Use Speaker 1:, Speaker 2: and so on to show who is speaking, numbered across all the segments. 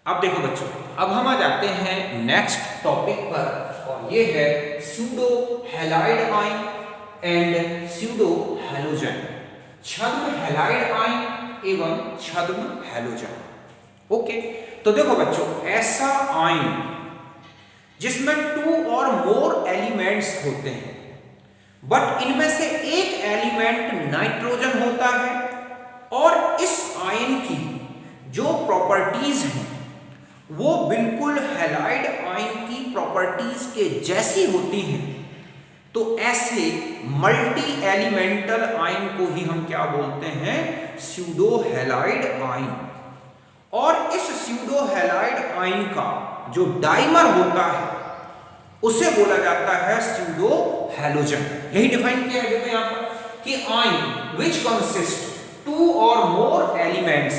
Speaker 1: अब देखो बच्चों, अब हम आ जाते हैं नेक्स्ट टॉपिक पर और ये है pseudo halide ion and pseudo halogen, छद्म हैलाइड आयन एवं छद्म हैलोजन। ओके, तो देखो बच्चों, ऐसा आयन जिसमें 2 और मोर एलिमेंट्स होते हैं बट इनमें से एक एलिमेंट नाइट्रोजन होता है और इस आयन की जो प्रॉपर्टीज हैं वो बिल्कुल हैलाइड आयन की प्रॉपर्टीज के जैसी होती हैं, तो ऐसे मल्टी एलिमेंटल आयन को ही हम क्या बोलते हैं? Pseudo halide ion. और इस स्यूडो हैलाइड आयन का जो डाइमर होता है उसे बोला जाता है स्यूडो हैलोजन। यही डिफाइन किया है देखो यहां पर कि आयन विच कंसिस्ट 2 और more elements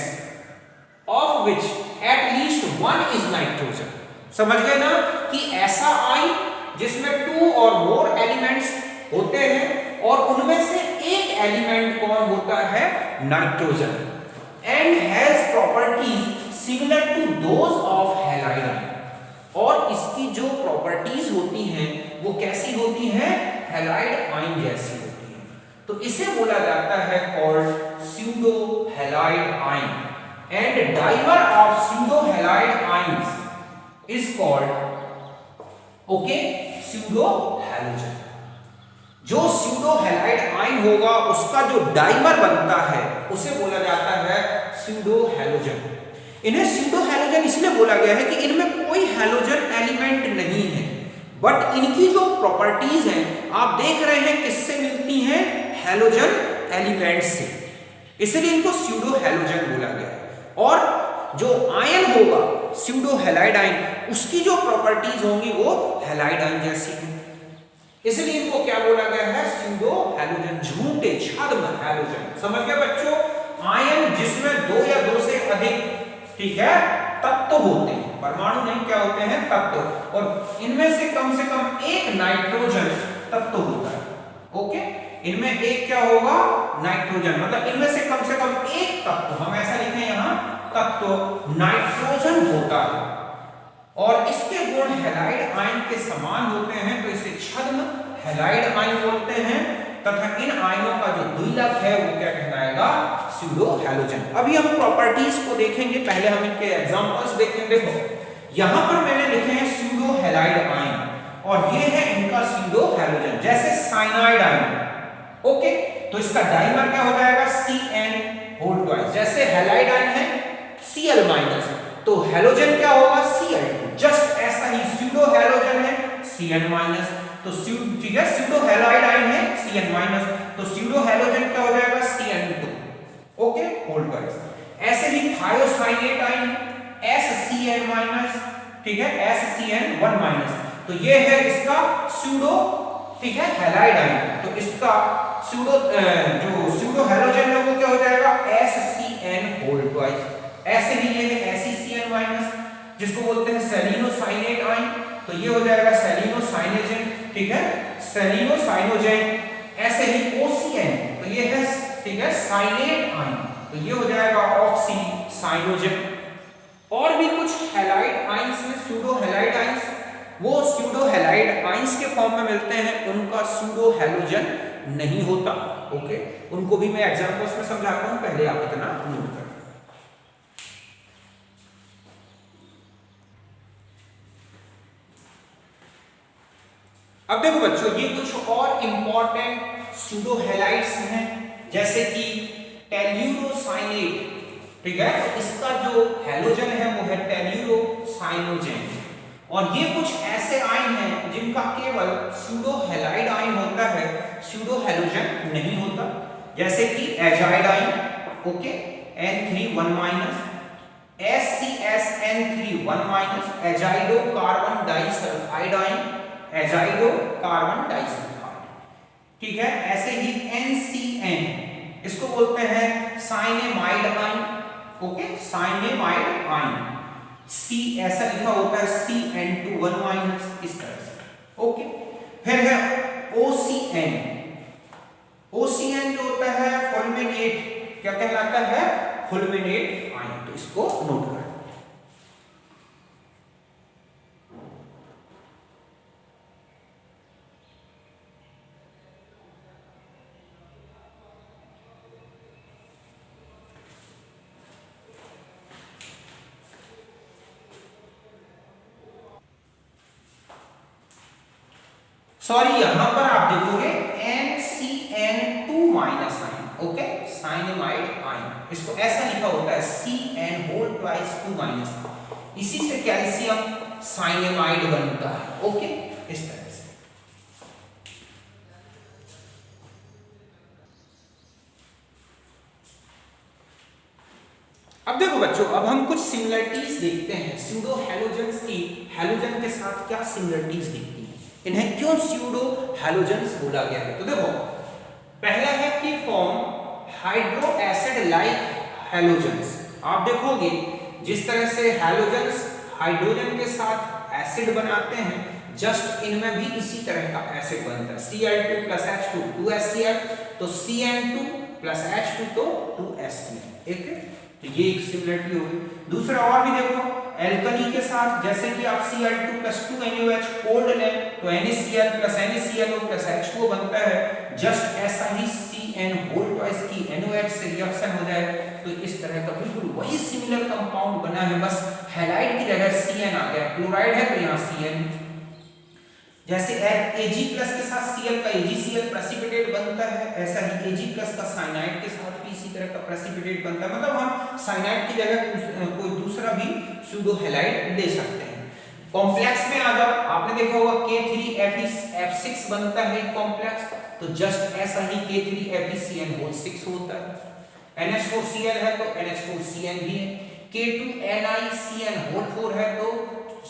Speaker 1: of which at least 1 is nitrogen. समझ गए ना कि ऐसा आयन जिसमें 2 और मोर एलिमेंट्स होते हैं और उनमें से एक एलिमेंट कौन होता है? Nitrogen, and has properties similar to those of halide ion. और इसकी जो प्रॉपर्टीज होती हैं वो कैसी होती हैं? हैलाइड आयन जैसी होती हैं। तो इसे बोला जाता है called pseudo halide ion, and dimer of pseudo halide ions is called pseudo halogen। जो pseudo halide आयन होगा उसका जो डाइमर बनता है उसे बोला जाता है pseudo halogen। इन्हें pseudo halogen इसलिए बोला गया है कि इनमें कोई हैलोजन एलिमेंट नहीं है बट इनकी जो प्रॉपर्टीज हैं आप देख रहे हैं किससे मिलती हैं? हैलोजन एलिमेंट से, इसलिए इनको pseudo halogen बोला गया है। और जो आयन होगा स्यूडो हैलाइड आयन, उसकी जो प्रॉपर्टीज होंगी वो हैलाइड आयन जैसी हैं, इसलिए इनको क्या बोला गया है? स्यूडो हैलोजन, झूठे छद्म हैलोजन। समझ गए बच्चों? आयन जिसमें 2 या 2 से अधिक, ठीक है, तत्व होते हैं, परमाणु नहीं, क्या होते हैं? तत्व, और इनमें से कम एक नाइट्रोजन तत्व होता है। ओके, इनमें एक क्या होगा? नाइट्रोजन, मतलब इनमें से कम एक तत्व, हम ऐसा लिखें यहां, तत्व नाइट्रोजन होता है और इसके गुण हैलाइड आयन के समान होते हैं, तो इसे छद्म हैलाइड आयन बोलते हैं। तथा इन आयनों का जो द्विलक है वो क्या कहलाएगा? Pseudo halogen. अभी हम प्रॉपर्टीज को देखेंगे, पहले हम इनके एग्जांपल्स देखेंगे। देखो यहां पर मैंने लिखे हैं स्यूडो हैलाइड आयन और ये है इनका स्यूडो हैलोजन, जैसे साइनाइड आयन। ओके, तो इसका डाइमर क्या हो जाएगा? CN2। जैसे हैलाइड आयन है Cl-, तो हैलोजन क्या होगा? Cl2। जस्ट ऐसा ही स्यूडो हैलोजन है Cn-, तो ठीक है, स्यूडो हैलाइड आयन है Cn-, तो स्यूडो हैलोजन क्या हो जाएगा? Cn2। ओके, होल्ड कर। ऐसे ही थायोसाइनेट आयन SCN-, ठीक है, SCN1-, तो ये है इसका स्यूडो, ठीक है, हैलाइड आयन। तो इसका स्यूडो जो स्यूडो हैलोजन है वो क्या हो जाएगा? SCN2। ऐसे ही ये है SeCN-, जिसको बोलते हैं सेलिनोसाइनेट आयन, तो ये हो जाएगा सेलिनोसाइनेजन, ठीक है, सेलिनोसाइनोजन। ऐसे ही OCN, तो ये है, ठीक है, साइनेट आयन, तो ये हो जाएगा ऑक्सीसाइनोजन। और भी कुछ हैलाइड आयंस में स्यूडो हैलाइड आयंस, वो स्यूडो हैलाइड आयंस के फॉर्म में मिलते हैं, उनका स्यूडो हैलोजन नहीं होता। ओके, उनको भी मैं एग्जांपल्स में समझाता हूं, पहले आप इतना नोट करें। अब देखो बच्चों, ये कुछ और इंपॉर्टेंट स्यूडो हैलाइड्स हैं, जैसे कि टेल्यूरोसाइनेट, ठीक है, तो इसका जो हैलोजन है वो है टेल्यूरोसाइनोजन। और ये कुछ ऐसे आयन हैं जिनका केवल स्यूडो हैलाइड आयन होता है, स्यूडो हैलोजन नहीं होता, जैसे कि azide ion, okay, N3 SCSN3 azido carbon disulphide ion, azido carbon disulphide, ठीक है। ऐसे ही NCN, इसको बोलते हैं cyanamide ion, okay, cyanamide ion. C ऐसा लिखा होता है CN2 इस तरह से, ओके। फिर है OCN, OCN जो होता है फुलमिनेट, क्या कहलाता है? फुलमिनेट आयन, तो इसको नोट करें। सॉरी यहां पर आप देखोगे NCN2 minus ion, okay, cyanamide ion, इसको ऐसा लिखा होता है CN होल ट्वाइस 2 माइनस, इसी से कैल्शियम साइनेमाइड बनता है, ओके, इस तरह से। अब देखो बच्चों, अब हम कुछ सिमिलरिटीज देखते हैं स्यूडो हैलोजेंस की हैलोजन के साथ क्या सिमिलरिटीज दिखती हैं, इन्हें क्यों स्यूडो हैलोजेंस बोला गया है। तो देखो, पहला है कि form hydro acid like halogens. आप देखोगे जिस तरह से हैलोजेंस हाइड्रोजन के साथ एसिड बनाते हैं, जस्ट इनमें भी इसी तरह का एसिड बनता है, Cl2 plus H2 2HCl, तो CN2 plus H2 तो 2HCl, ठीक है, तो ये एक सिमिलरिटी होगी। दूसरा और भी देखो, एल्कनी के साथ जैसे कि आप Cl2 plus 2NaOH कोल्ड लें तो NaCl plus NaClO plus H2O बनता है, जस्ट ऐसा ही CN होल ट्वाइस की NaOH से रिएक्शन हो जाए तो इस तरह का बिल्कुल वही सिमिलर कंपाउंड बना है, बस हैलाइड की जगह Cn आ गया, क्लोराइड है तो यहाँ Cn, जैसे Ag प्लस के साथ Cl का AgCl प्रेसिपिटेट बनता है, ऐसा ही Ag प्लस का साइनाइड के साथ भी इसी तरह का प्रेसिपिटेट बनता है, मतलब हम साइनाइड की जगह कोई दूसरा भी स्यूडो हैलाइड ले सकते हैं। कॉम्प्लेक्स में आ जाओ, आपने देखा होगा K3Fe(F6) बनता है कॉम्प्लेक्स, तो जस्ट ऐसा ही K3FeCN होल 6 होता है। NH4Cl है तो NH4Cn भी है, K2NiCN होल 4 है तो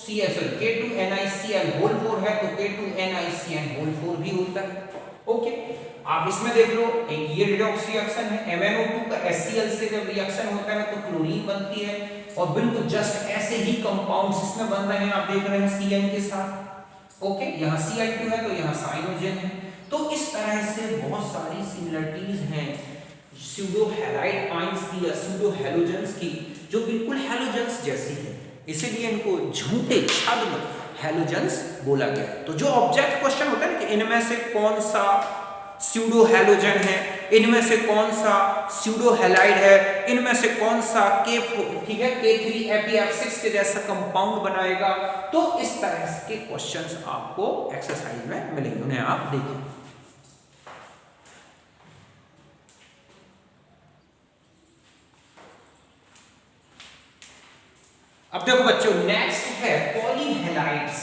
Speaker 1: K2NiCl होल 4 है तो K2NiCN होल 4 भी होता है, ओके। आप इसमें देख लो, एक ये रिडॉक्स रिएक्शन है, MnO2 का HCl से जब रिएक्शन होता है तो क्लोरीन बनती है, और बिल्कुल जस्ट ऐसे ही कंपाउंड्स इसमें बन रहे हैं, आप देख रहे हैं Cn के साथ, ओके, यहाँ Cl2 है तो यहाँ साइनोजन है। तो इस तरह से बहुत सारी सिमिलरिटीज हैं स्यूडो हैलाइड आयंस की या स्यूडो हैलोजेंस की, जो बिल्कुल हैलोजेंस जैसी है, इसीलिए इनको झूठे छद्म हैलोजेंस बोला गया। तो जो ऑब्जेक्ट क्वेश्चन होता है कि इनमें से कौन सा स्यूडो हैलोजन है, इनमें से कौन सा स्यूडो हैलाइड है, इनमें से कौन सा ठीक है K3FeF6 के जैसा कंपाउंड बनाएगा, तो इस तरह के क्वेश्चंस आपको एक्सरसाइज में मिलेंगे, उन्हें आप देखें। अब देखो बच्चों, नेक्स्ट है पॉलीहैलाइड्स,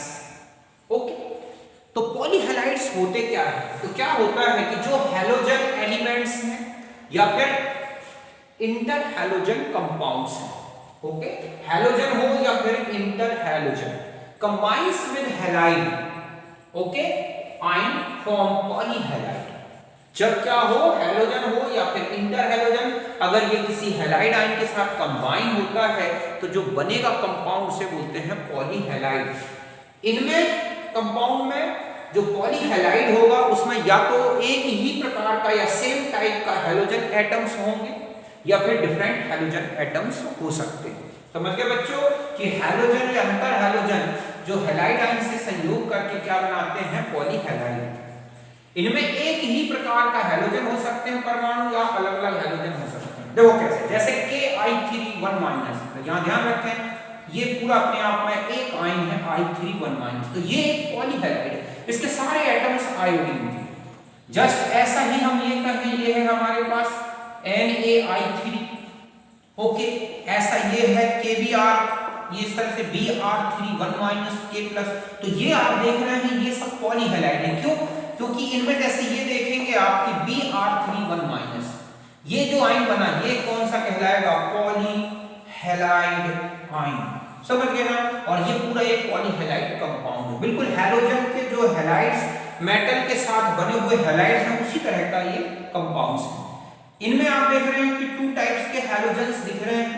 Speaker 1: ओके। तो पॉलीहैलाइड्स होते क्या है, तो क्या होता है कि जो हैलोजन एलिमेंट्स हैं या फिर इंटर हैलोजन कंपाउंड्स हैं, ओके, हैलोजन हो या फिर inter halogen combines with halide, okay, ion form polyhalide. जब क्या हो, हैलोजन हो या फिर इंटर हैलोजन, अगर ये किसी हैलाइड आयन के साथ कंबाइन होता है तो जो बनेगा कंपाउंड उसे बोलते हैं पॉलीहैलाइड। इनमें कंपाउंड में जो पॉलीहैलाइड होगा उसमें या तो एक ही प्रकार का या सेम टाइप का हैलोजन एटम्स होंगे या फिर डिफरेंट हैलोजन एटम्स हो सकते हैं। समझ गए बच्चों कि हैलोजन या इंटर हैलोजन जो हैलाइड आयन से संयोग करके क्या बनाते हैं, पॉलीहैलाइड। इनमें एक ही प्रकार का हैलोजन हो सकते हैं परमाणु या अलग अलग हैलोजन हो सकते हैं। देखो कैसे, जैसे Ki3(1-), तो यहाँ ध्यान रखें ये पूरा अपने आप में एक आयन है I3(1-), तो ये एक पॉलीहैलाइड है, इसके सारे एटम्स आयोडीन के। जस्ट ऐसा ही हम ये कहें, ये है हमारे पास NaI3, ओके, ऐसा ये है KBr, ये इस तरह से Br3(1-), K+, तो ये आप देख रहे हैं ये सब पॉलीहैलाइड है। क्यों? क्योंकि इनमें जैसे ये देखेंगे आपकी Br3(1-), ये जो आयन बना ये कौन सा कहलाएगा, पॉलीहैलाइड आयन, समझ गए ना। और ये पूरा एक पॉलीहैलाइड कंपाउंड है, बिल्कुल हैलोजन के जो हैलाइड्स मेटल के साथ बने हुए हैलाइड्स हैं उसी तरह का ये कंपाउंड्स है। इनमें आप देख रहे हैं कि 2 टाइप्स के हैलोजेंस दिख रहे हैं,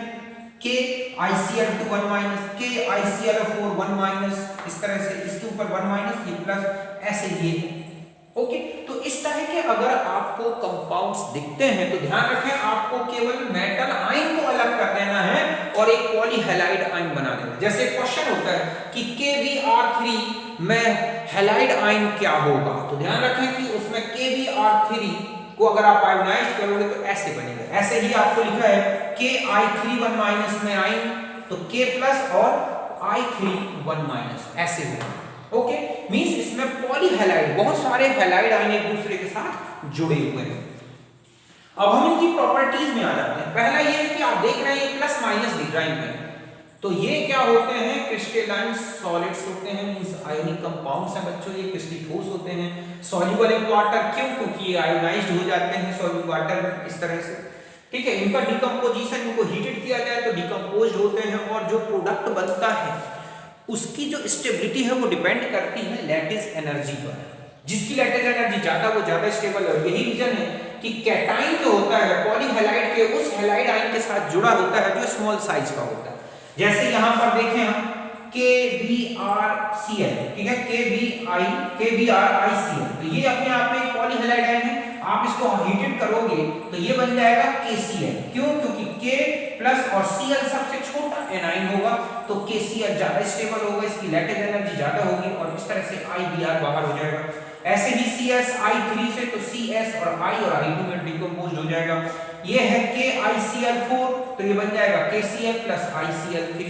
Speaker 1: KiCl2(1-), KiClO4(1-), इस तरह से इसके ऊपर 1- ये प्लस, ऐसे ये, ओके। तो इस तरह के अगर आपको कंपाउंड्स दिखते हैं तो ध्यान रखें आपको केवल मेटल आयन को अलग कर देना है और एक पॉलीहैलाइड आयन बना देना है। जैसे क्वेश्चन होता है कि KBr3 में हैलाइड आयन क्या होगा, तो ध्यान रखें कि उसमें KBr3 को अगर आप आयोनाइज करोगे तो ऐसे बनेगा। ऐसे ही आपको लिखा है KI3(1-) में आयन तो K+ और I3(1-), ऐसे होगा, ओके, मींस इसमें पॉलीहैलाइड, बहुत सारे हैलाइड आयन एक दूसरे के साथ जुड़े हुए हैं। अब हम इनकी प्रॉपर्टीज में आ जाते हैं। पहला ये है कि आप देख रहे हैं प्लस माइनस दिख रहा है इनमें, तो ये क्या होते हैं, क्रिस्टलाइन सॉलिड्स होते हैं, मींस आयोनिक कंपाउंड्स हैं बच्चों, ये क्रिस्टलीकोस होते हैं, सॉल्युबल इन वाटर, क्यों, क्योंकि ये आयोनाइज्ड हो जाते हैं सॉल्युबल वाटर इस तरह से, ठीक है। इनका डिकम्पोजिशन, इनको हीटेड किया जाए तो डिकम्पोज्ड होते हैं, और जो प्रोडक्ट बनता है उसकी जो स्टेबिलिटी है वो डिपेंड करती है लैटिस एनर्जी पर। जिसकी लैटिस एनर्जी ज्यादा वो ज्यादा स्टेबल है। यही रीजन है कि कैटाइन जो होता है पॉलीहैलाइड के उस हैलाइड आयन के साथ जुड़ा होता है जो स्मॉल साइज का होता है। जैसे यहां पर देखें हम KBrCl, ठीक है, KBrICl, तो ये अपने आप में एक पॉलीहैलाइड आयन है। आप इसको हीटेड करोगे तो ये बन जाएगा KCl, क्यों, क्योंकि K प्लस और Cl सबसे छोटा एनाइन होगा, तो KCl ज्यादा स्टेबल होगा, इसकी लैटिस एनर्जी ज्यादा होगी, और इस तरह से IBr बाहर हो जाएगा। ऐसे ही CsI3 से तो CS और I और I2 में डिकम्पोज हो जाएगा। ये है KiCl4, तो ये बन जाएगा KCl प्लस ICl3।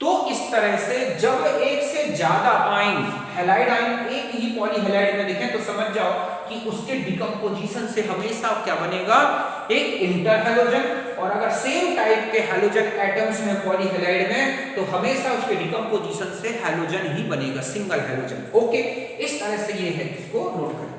Speaker 1: तो इस तरह से जब एक से ज्यादा आयन, हैलाइड आयन एक ही पॉलीहैलाइड में दिखे तो समझ जाओ कि उसके डिकम्पोजिशन से हमेशा क्या बनेगा, एक इंटरहैलोजन। और अगर सेम टाइप के हैलोजन एटम्स में पॉलीहैलाइड में, तो हमेशा उसके डिकम्पोजिशन से हैलोजन ही बनेगा, सिंगल हैलोजन। ओके, इस तरह से ये है, इसको नोट करें।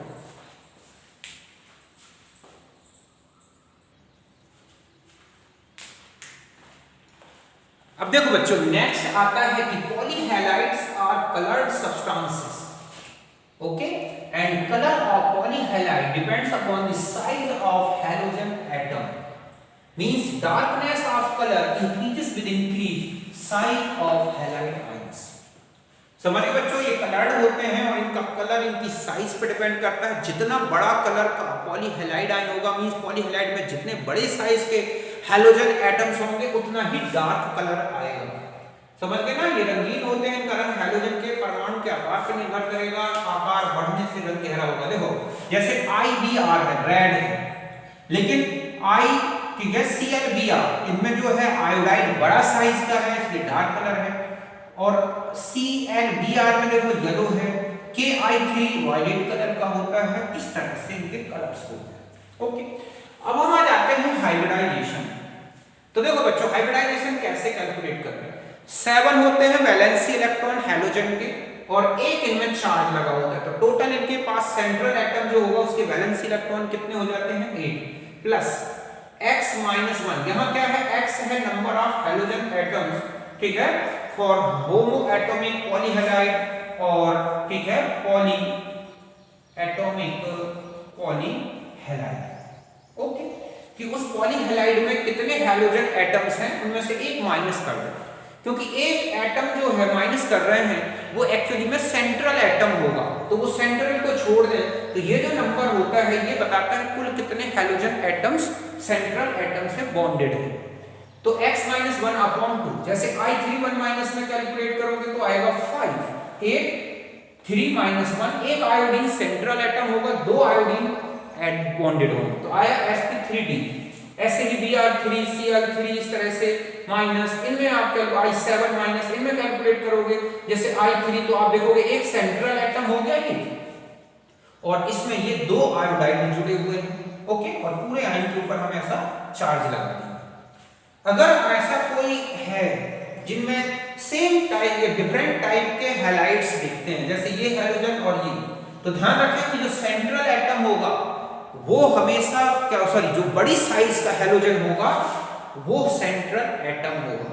Speaker 1: अब देखो बच्चों, नेक्स्ट आता है कि polyhalides are coloured substances, okay, and colour of polyhalide depends upon the size of halogen atom, means darkness of colour increases with increase size of halide ions. समझिए बच्चों, ये कलर्ड होते हैं और इनका कलर इनकी साइज पे डिपेंड करता है। जितना बड़ा कलर का पॉलीहैलाइड आयन होगा, मींस पॉलीहैलाइड में जितने बड़े साइज के हैलोजन एटम्स होंगे उतना ही डार्क कलर आएगा। समझ गए ना, ये रंगीन होते हैं, इनका रंग हैलोजन के परमाणु के आकार पर निर्भर करेगा, आकार बढ़ने से रंग गहरा होगा। देखो जैसे IBr है, रेड है, लेकिन I, ठीक है, ClBr, इनमें जो है आयोडाइड बड़ा साइज का है इसलिए डार्क कलर है, और ClBr में देखो येलो है, KI3 वायलेट कलर का होता है। इस तरह से इनके कलर्स होते हैं। ओके, अब हम आ जाते हैं हाइब्रिडाइजेशन। तो देखो बच्चों, हाइब्रिडाइजेशन कैसे कैलकुलेट करते हैं। 7 होते हैं वैलेंसी इलेक्ट्रॉन हैलोजन के, और एक इनमें चार्ज लगा होता है, तो टोटल इनके पास सेंट्रल एटम जो होगा उसके वैलेंसी इलेक्ट्रॉन कितने हो जाते हैं, 8 प्लस x-1। यहाँ क्या है, x है नंबर ऑफ हैलोजन एटम्स, ठीक है, फॉर होमो एटॉमिक पॉलीहैलाइड, और ठीक है पॉली एटॉमिक पॉलीहैलाइड। ओके, कि उस पॉलीहैलाइड में कितने हैलोजन एटम्स हैं उनमें से एक माइनस कर दें, क्योंकि एक एटम जो है माइनस कर रहे हैं वो एक्चुअली में सेंट्रल एटम होगा, तो वो सेंट्रल को छोड़ दें तो ये जो नंबर होता है ये बताता है कुल कितने हैलोजन एटम्स सेंट्रल एटम से बॉन्डेड है। तो x-1/2, जैसे I3 माइनस में कैलकुलेट करोगे तो आएगा 5, 8 3-1, एक आयोडीन सेंट्रल एटम होगा, 2 आयोडीन एट बॉन्डेड होंगे, तो आया sp3d। ऐसे ही Br3 Cl3 इस तरह से माइनस, इनमें आप I7 माइनस, इनमें कैलकुलेट करोगे जैसे I3, तो आप देखोगे एक सेंट्रल एटम हो गया ये, और इसमें ये 2 आयोडाइड जुड़े हुए हैं। ओके, और पूरे आयन के ऊपर हम ऐसा चार्ज लगा देंगे। अगर ऐसा कोई है जिनमें सेम टाइप या डिफरेंट टाइप के हैलाइड्स दिखते हैं, जैसे ये हैलोजन और ये, तो ध्यान रखें कि जो सेंट्रल एटम होगा वो हमेशा क्या, सॉरी, जो बड़ी साइज का हैलोजन होगा वो सेंट्रल एटम होगा,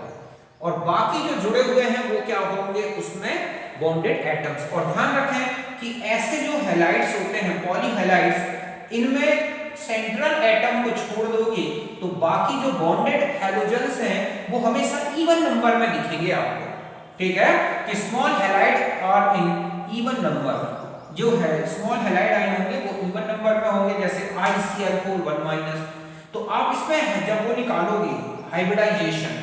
Speaker 1: और बाकी जो जुड़े हुए हैं वो क्या होंगे, उसमें बॉन्डेड एटम्स। और ध्यान रखें कि ऐसे जो हैलाइड्स होते हैं पॉलीहैलाइड्स, इनमें सेंट्रल एटम को छोड़ दोगे तो बाकी जो बॉन्डेड हैलोजन्स हैं वो हमेशा इवन नंबर में दिखेंगे आपको, ठीक है, कि small halide are in even number, जो है स्मॉल हैलाइड आयन होंगे वो इवन नंबर में होंगे, जैसे ICl4 1-, तो आप इसमें जब वो निकालोगे हाइब्रिडाइजेशन,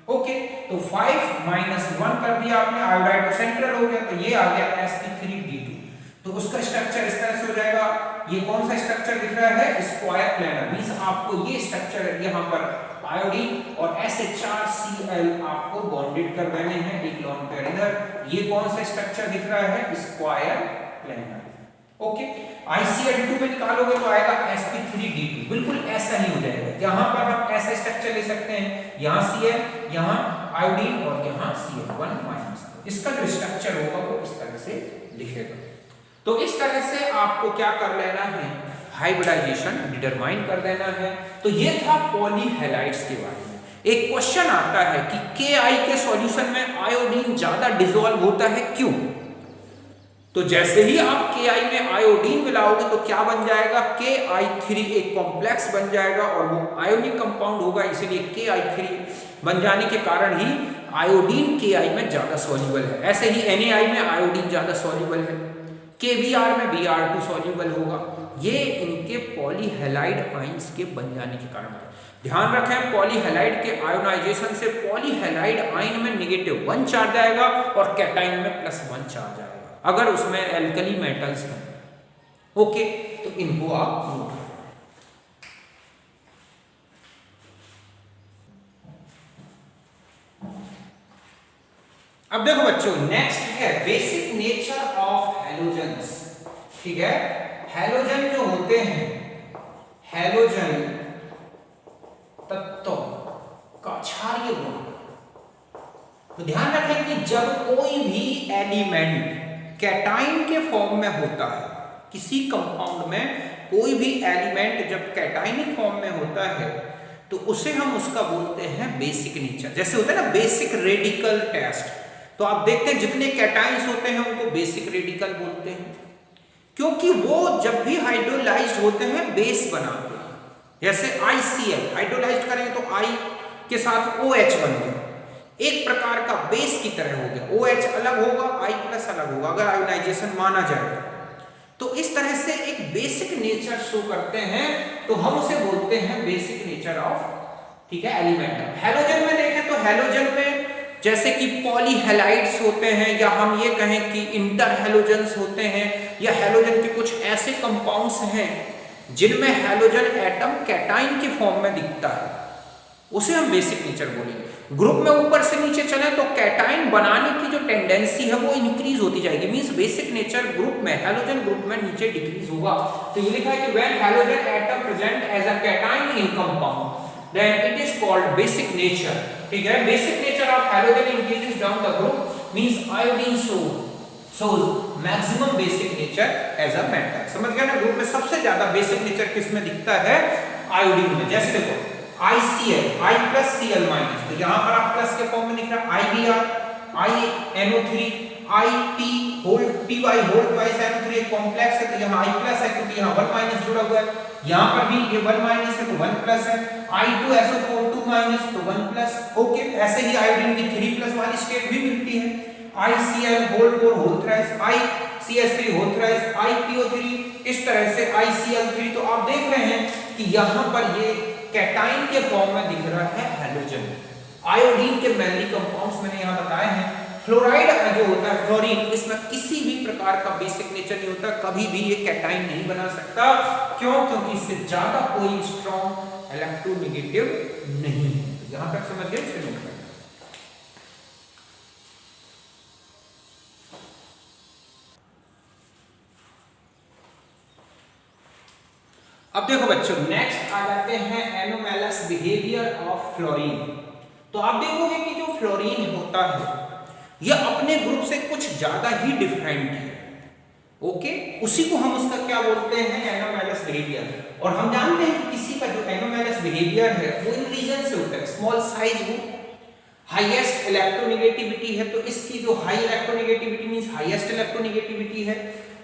Speaker 1: ओके, तो 5-1 कर दिया आपने, आयोडाइड तो सेंट्रल हो गया, तो ये आ गया sp3d2, तो उसका स्ट्रक्चर इस तरह से हो जाएगा ये कौन सा स्ट्रक्चर दिख रहा है, स्क्वायर प्लेनर, मींस आपको ये स्ट्रक्चर यहाँ पर आयोडीन और SH4Cl आपको बॉन्डेड कर देने हैं एक लोन पेयर इधर। ये कौन सा स्ट्रक्चर दिख रहा है, स्क्वायर प्लेनर। ओके, ICl2 में निकालोगे तो आएगा sp3d2, बिल्कुल ऐसा ही हो जाएगा। यहाँ पर हम ऐसा स्ट्रक्चर ले सकते हैं, यहाँ Cl, यहाँ आयोडीन और यहाँ Cl1 माइनस। इसका जो स्ट्रक्चर होगा वो इस तरह से लिखेगा। तो इस तरह से आपको क्या कर लेना है, हाइब्रिडाइजेशन डिटरमाइन कर देना है। तो ये था पॉलीहैलाइड्स के बारे में। एक क्वेश्चन आता है कि Ki के सॉल्यूशन में आयोडीन ज्यादा डिसॉल्व होता है, क्यों? तो जैसे ही आप Ki में आयोडीन मिलाओगे तो क्या बन जाएगा, Ki3 एक कॉम्प्लेक्स बन जाएगा और वो आयोनिक कंपाउंड होगा, इसीलिए Ki3 बन जाने के कारण ही आयोडीन Ki में ज्यादा सॉल्युबल है। ऐसे ही Na में आयोडीन ज्यादा सॉल्युबल है, KBr में Br2 सॉल्युबल होगा। ये इनके पॉलीहैलाइड आयंस के बन जाने के कारण है। ध्यान रखें, पॉलीहैलाइड के आयोनाइजेशन से पॉलीहैलाइड आयन में -1 चार्ज आएगा और कैटाइन में +1 चार्ज आएगा अगर उसमें एल्कली मेटल्स हैं। ओके, तो इनको आप नोट करें। अब देखो बच्चों, नेक्स्ट है बेसिक नेचर ऑफ हैलोजेंस। ठीक है, हैलोजन जो होते हैं, हैलोजन तत्व का क्षारीय गुण। तो ध्यान रखें कि जब कोई भी एलिमेंट कैटाइन के फॉर्म में होता है, किसी कंपाउंड में कोई भी एलिमेंट जब कैटाइनिक फॉर्म में होता है तो उसे हम उसका बोलते हैं बेसिक नेचर। जैसे होता है ना बेसिक रेडिकल टेस्ट, तो आप देखते हैं जितने कैटाइंस होते हैं उनको बेसिक रेडिकल बोलते हैं, क्योंकि वो जब भी हाइड्रोलाइज्ड होते हैं बेस बनाते हैं। जैसे ICl हाइड्रोलाइज्ड करेंगे तो I के साथ OH बन गया, एक प्रकार का बेस की तरह हो गया। OH अलग होगा, I+ अलग होगा अगर आयोनाइजेशन माना जाएगा। तो इस तरह से एक बेसिक नेचर शो करते हैं, तो हम उसे बोलते हैं बेसिक नेचर ऑफ, ठीक है, एलिमेंट। हैलोजन में देखें तो हैलोजन में जैसे कि पॉलीहैलाइड्स होते हैं, या हम ये कहें कि इंटरहैलोजेंस होते हैं, या हैलोजन के कुछ ऐसे कंपाउंड्स हैं जिनमें हैलोजन एटम कैटाइन के फॉर्म में दिखता है, उसे हम बेसिक नेचर बोलेंगे। ग्रुप में ऊपर से नीचे चले तो कैटाइन बनाने की जो टेंडेंसी है वो इंक्रीज होती जाएगी, मींस बेसिक नेचर ग्रुप में, हैलोजन ग्रुप में नीचे डिक्रीज होगा। तो ये लिखा है कि when halogen atom present as a cation in compound then it is called basic nature. ठीक है, basic nature of halogen increases down the group means iodine shows maximum basic nature as a metal. समझ गए ना, group में सबसे ज्यादा basic nature किसमें दिखता है, आयोडीन में। जैसे देखो ICl I+Cl-, तो यहां पर आप प्लस के फॉर्म में लिख रहा है IBr, INO3, Ip whole twice NO3 एक कॉम्प्लेक्स है, तो यहां I+ है क्योंकि यहां 1- जुड़ा हुआ है, यहां पर भी ये 1- है तो 1+ है, I2SO4 2- तो 1+। ओके, ऐसे ही आयोडीन की 3+ वाली स्टेट भी मिलती है, ICl whole thrice, ICS3 whole thrice, IPO3, इस तरह से ICl3। तो आप देख रहे हैं कि यहां पर ये कैटाइन के फॉर्म में दिख रहा है हैलोजन। आयोडीन के मेनली कंपाउंड्स मैंने यहां बताए हैं। फ्लोराइड जो होता है फ्लोरीन, इसमें किसी भी प्रकार का बेसिक नेचर नहीं होता, कभी भी ये कैटाइन नहीं बना सकता। क्यों? क्योंकि इससे ज्यादा कोई स्ट्रॉन्ग इलेक्ट्रोनेगेटिव नहीं है। यहां तक समझ गए, इसे नोट करें। अब देखो बच्चों, नेक्स्ट आ जाते हैं एनोमैलस बिहेवियर ऑफ फ्लोरीन। तो आप देखोगे कि जो फ्लोरीन होता है यह अपने ग्रुप से कुछ ज्यादा ही डिफरेंट है। ओके, उसी को हम उसका क्या बोलते हैं, एनोमैलस बिहेवियर। और हम जानते हैं कि किसी का जो एनोमैलस बिहेवियर है वो इन रीजन से होता है, स्मॉल साइज हो, हाईएस्ट इलेक्ट्रोनेगेटिविटी है, तो इसकी जो high electronegativity means highest electronegativity है,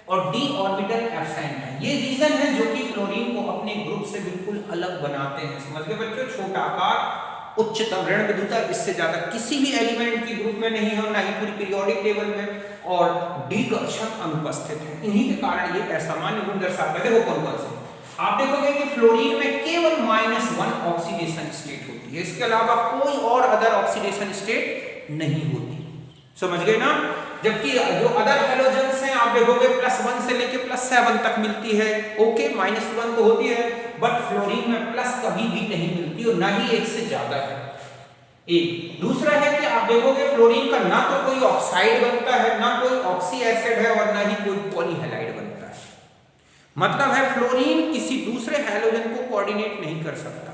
Speaker 1: और d ऑर्बिटल एब्सेंट है। ये रीजन है जो कि फ्लोरीन को अपने ग्रुप से बिल्कुल अलग बनाते हैं। समझ गए बच्चों, छोटा आकार, उच्चतम ऋण विद्युता, इससे ज्यादा किसी भी एलिमेंट की ग्रुप में नहीं है, ना ही पूरी पीरियोडिक टेबल में, और d कर्षक अनुपस्थित है। इन्हीं के कारण ये असामान्य गुण दर्शाता है। देखो कौन से आप देखोगे कि फ्लोरीन में केवल -1 ऑक्सीडेशन स्टेट होती है, इसके अलावा कोई और अदर ऑक्सीडेशन स्टेट नहीं होती। समझ गए ना। जबकि जो अदर हैलोजेंस हैं आप देखोगे +1 से लेके +7 तक मिलती है। ओके, -1 तो होती है, बट फ्लोरीन में प्लस कभी भी नहीं मिलती और ना ही एक से ज्यादा है। एक दूसरा है कि आप देखोगे फ्लोरीन का ना तो कोई ऑक्साइड बनता है, ना कोई ऑक्सी एसिड है और ना ही कोई पॉलीहैलाइड बनता है। मतलब है फ्लोरीन किसी दूसरे हैलोजन को कोऑर्डिनेट नहीं कर सकता।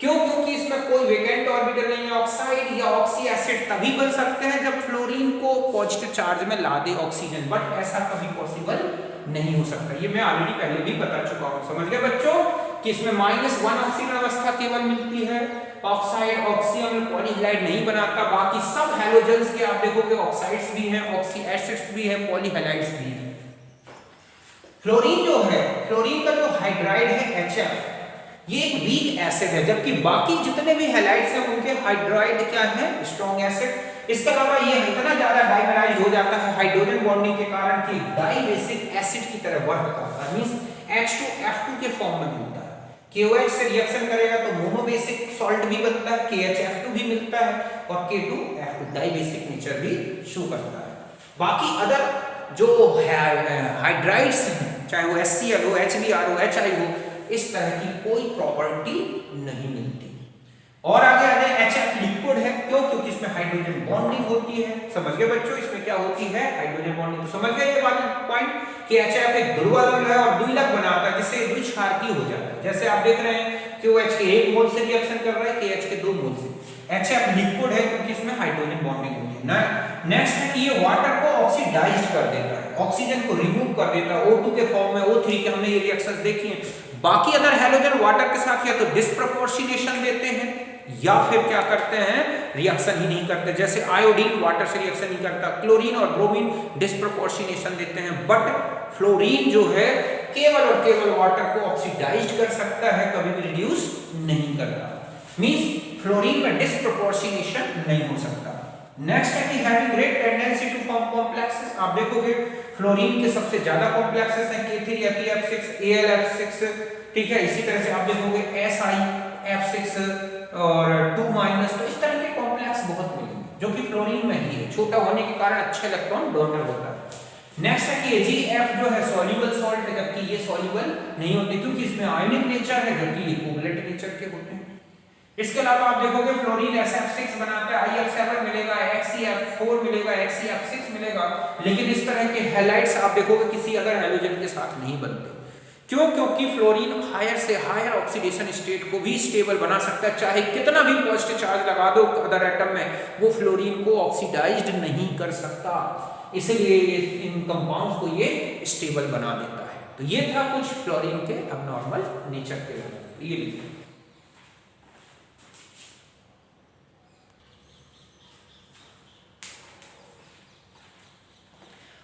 Speaker 1: क्यों? क्योंकि इसमें कोई वेकेंट ऑर्बिटल नहीं है। ऑक्साइड या ऑक्सी एसिड तभी बन सकते हैं जब फ्लोरीन को पॉजिटिव चार्ज में ला दे ऑक्सीजन, बट ऐसा कभी पॉसिबल नहीं हो सकता। ये मैं ऑलरेडी पहले भी बता चुका हूं। समझ गए बच्चों कि इसमें -1 ऑक्सीजन अवस्था केवल मिलती है। ऑक्साइड ऑक्सीजन पॉलीहैलाइड नहीं बनाता। बाकी सब हैलोजेंस के आप देखोगे ऑक्साइड्स भी हैं, ऑक्सी एसिड्स भी हैं, पॉलीहैलाइड्स भी हैं। फ्लोरीन जो है, फ्लोरीन का जो हाइड्राइड है HF, ये एक वीक एसिड है, जबकि बाकी जितने भी हैलाइड्स हैं उनके हाइड्राइड क्या है? Strong acid. इसके अलावा ये इतना ज्यादा डाइमेराइज हो जाता है हाइड्रोजन बॉन्डिंग के कारण कि डाइबेसिक एसिड की तरह वर्क करता है। मींस H2F2 के फॉर्म में मिलता है। KOH से रिएक्शन करेगा तो मोनोबेसिक सॉल्ट भी बनता है, KHF2 भी मिलता है और K2F2 डाइबेसिक नेचर भी शो करता है। बाकी अदर जो हाइड्राइड्स हैं, चाहे वो HCl हो, HBr हो, HI हो, इस तरह की कोई प्रॉपर्टी नहीं मिलती। और आगे आ जाए HF लिक्विड है। क्यों? क्योंकि इसमें हाइड्रोजन बॉन्डिंग होती है। समझ गए बच्चों इसमें क्या होती है? Hydrogen bonding. तो समझ गए ये वाली पॉइंट कि HF एक ध्रुवलंब है और द्विलक बनाता है, जिससे द्विक्षारकी हो जाता है। जैसे आप देख रहे हैं कि OH के 1 मोल से रिएक्शन कर रहा है, KH के 2 मोल से। HF लिक्विड है क्योंकि इसमें हाइड्रोजन बॉन्डिंग होती है। नेक्स्ट है कि ये वाटर को ऑक्सीडाइज्ड कर देता है, ऑक्सीजन को रिमूव कर देता है। O2 के फॉर्म में, O3 के हमने ये रिएक्शंस देखी हैं। बाकी अदर हैलोजन वाटर के साथ या तो डिस्प्रपोर्शनेशन देते हैं या फिर क्या करते हैं? रिएक्शन ही नहीं करते। जैसे आयोडीन वाटर से रिएक्शन नहीं करता, क्लोरीन और ब्रोमीन डिस्प्रपोर्शनेशन देते हैं, बट फ्लोरीन जो है केवल और केवल वाटर को ऑक्सीडाइज्ड कर सकता है, कभी भी रिड्यूस नहीं करता। मींस फ्लोरीन में डिस्प्रपोर्शनेशन नहीं हो सकता। नेक्स्ट है कि having great tendency to form complexes. आप देखोगे फ्लोरीन के सबसे ज्यादा कॉम्प्लेक्सेस हैं K3FeF6, AlF6, ठीक है। इसी तरह से आप देखोगे SiF6 और 2- तो इस तरह के कॉम्प्लेक्स बहुत मिलेंगे जो कि फ्लोरीन में ही है। छोटा होने के कारण अच्छे इलेक्ट्रॉन डोनर होता है। नेक्स्ट है कि AgF जो है सॉल्युबल सॉल्ट है, जबकि ये सॉल्युबल नहीं होती क्योंकि इसमें आयनिक नेचर है, जबकि ये कोवलेंट नेचर के होते हैं। इसके अलावा आप देखोगे फ्लोरीन SF6 बनाता है, IF7 मिलेगा, XeF4 मिलेगा, XeF6 मिलेगा, लेकिन इस तरह के हैलाइड्स आप देखोगे किसी अदर हैलोजन के साथ नहीं बनते। क्यों? क्योंकि फ्लोरीन हायर से हायर ऑक्सीडेशन स्टेट को भी स्टेबल बना सकता है। चाहे कितना भी पॉजिटिव चार्ज लगा दो अदर एटम में, वो फ्लोरीन को ऑक्सीडाइज्ड नहीं कर सकता। इसलिए इन कंपाउंड्स को ये स्टेबल बना देता है। तो ये था कुछ फ्लोरीन के अबनॉर्मल नेचर के बारे में। ये लिखिए।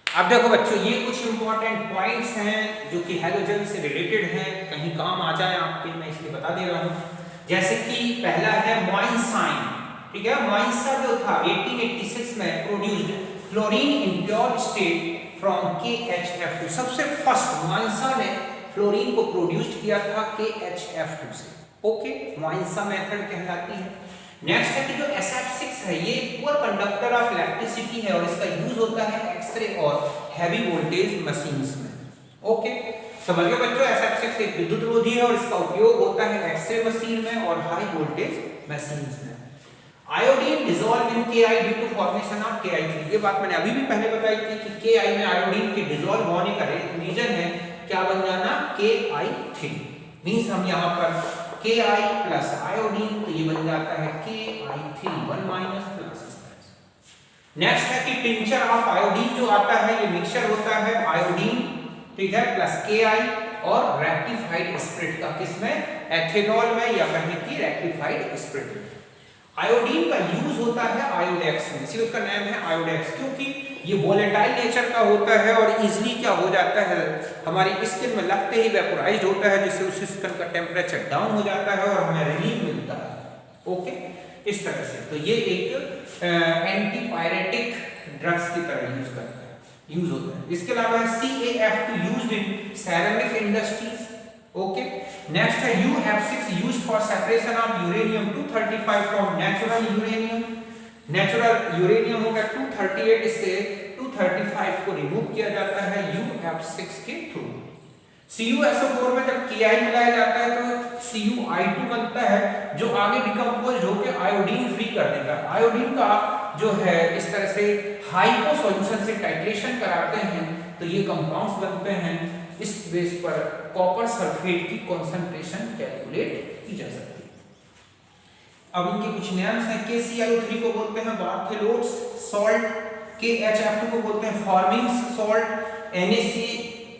Speaker 1: अब देखो बच्चों, ये कुछ इंपॉर्टेंट पॉइंट्स हैं जो कि हैलोजन से रिलेटेड हैं, कहीं काम आ जाए आपके, मैं इसलिए बता दे रहा हूं। जैसे कि पहला है मोइनसाइन, ठीक है। मोइनसा जो था 1886 में produced fluorine in pure state from KHF2। सबसे फर्स्ट मोइनसा ने फ्लोरीन को प्रोड्यूस्ड किया था KHF2 से। ओके, मोइनसा मेथड कहलाती है। नेक्स्ट है कि जो SF6 है ये पुअर कंडक्टर ऑफ इलेक्ट्रिसिटी है और इसका यूज होता है एक्सरे और हैवी वोल्टेज मशीन्स में। ओके, समझ गए बच्चों, SF6 एक विद्युत रोधी है और इसका उपयोग होता है एक्सरे मशीन में और हाई वोल्टेज मशीन्स में। Iodine dissolve in Ki due to formation of Ki3। ये बात मैंने अभी भी पहले बताई थी कि Ki में आयोडीन के डिसॉल्व होने का रीजन है क्या बन जाना? Ki3। मींस हम यहां पर Ki प्लस आयोडीन, तो ये बन जाता है Ki3 1- प्लस। नेक्स्ट है कि टिंचर ऑफ आयोडीन जो आता है ये मिक्सचर होता है आयोडीन, ठीक है, प्लस Ki और रेक्टिफाइड स्प्रिट का, किसमें? एथेनॉल में, या कहें कि रेक्टिफाइड स्प्रिट में। आयोडीन का यूज होता है आयोडेक्स में, इसीलिए उसका नाम है आयोडेक्स, क्योंकि ये वोलेटाइल नेचर का होता है और इजीली क्या हो जाता है, हमारी स्किन में लगते ही वेपोराइज्ड होता है, जिससे उस स्किन का टेम्परेचर डाउन हो जाता है और हमें रिलीफ मिलता है। ओके, इस तरह से। तो ये एक एंटीपायरेटिक ड्रग्स की तरह यूज होता है। इसके अलावा CaF2 used in ceramic industries. Okay, next है UF6 used for separation of uranium 235 from natural uranium. Natural uranium हो गया 238, इससे 235 को रिमूव किया जाता है UF6 के थ्रू। CuSO4 में जब Ki मिलाया जाता है तो Cu(I2) बनता है, जो आगे डिकम्पोज होकर आयोडीन फ्री कर देगा। आयोडीन का जो है इस तरह से हाइपो सॉल्यूशन से टाइट्रेशन कराते हैं तो ये कंपाउंड्स बनते हैं। इस बेस पर कॉपर सल्फेट की कंसंट्रेशन कैलकुलेट की जा सकती है। अब इनके कुछ नेम्स हैं। KClO3 को बोलते हैं बार्थेलोट्स सॉल्ट, KHF2 को बोलते हैं फॉर्मिंग्स सॉल्ट,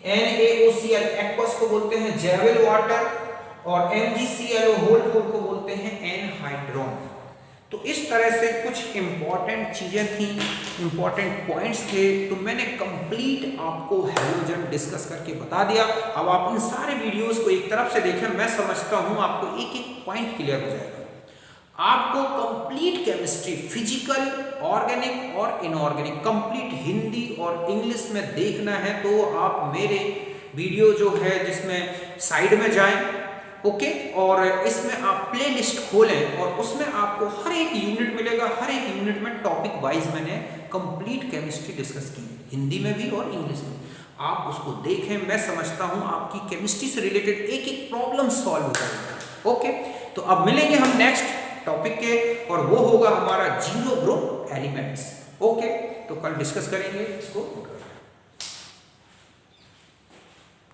Speaker 1: NaOCl एक्वस को बोलते हैं जेवेल वाटर, और MgClO होल 4 को बोलते हैं एनहाइड्रोन। तो इस तरह से कुछ इंपॉर्टेंट चीजें थी, इंपॉर्टेंट पॉइंट्स थे, तो मैंने कंप्लीट आपको हैलोजन डिस्कस करके बता दिया। अब आप इन सारे वीडियोस को एक तरफ से देखें, मैं समझता हूं आपको एक एक पॉइंट क्लियर हो जाएगा। आपको कंप्लीट केमिस्ट्री, फिजिकल, ऑर्गेनिक और इनऑर्गेनिक, कंप्लीट हिंदी और इंग्लिश में देखना है तो आप मेरे वीडियो जो है जिसमें साइड में जाएं, ओके, और इसमें आप प्लेलिस्ट खोलें और उसमें आपको हर एक यूनिट मिलेगा। हर एक यूनिट में टॉपिक वाइज मैंने कंप्लीट केमिस्ट्री डिस्कस की, हिंदी में भी और इंग्लिश में। आप उसको देखें, मैं समझता हूं आपकी केमिस्ट्री से रिलेटेड एक एक प्रॉब्लम सॉल्व हो जाएगा। ओके, तो अब मिलेंगे हम नेक्स्ट टॉपिक के, और वो होगा हमारा जीरो ग्रुप एलिमेंट्स। ओके, तो कल डिस्कस करेंगे इसको।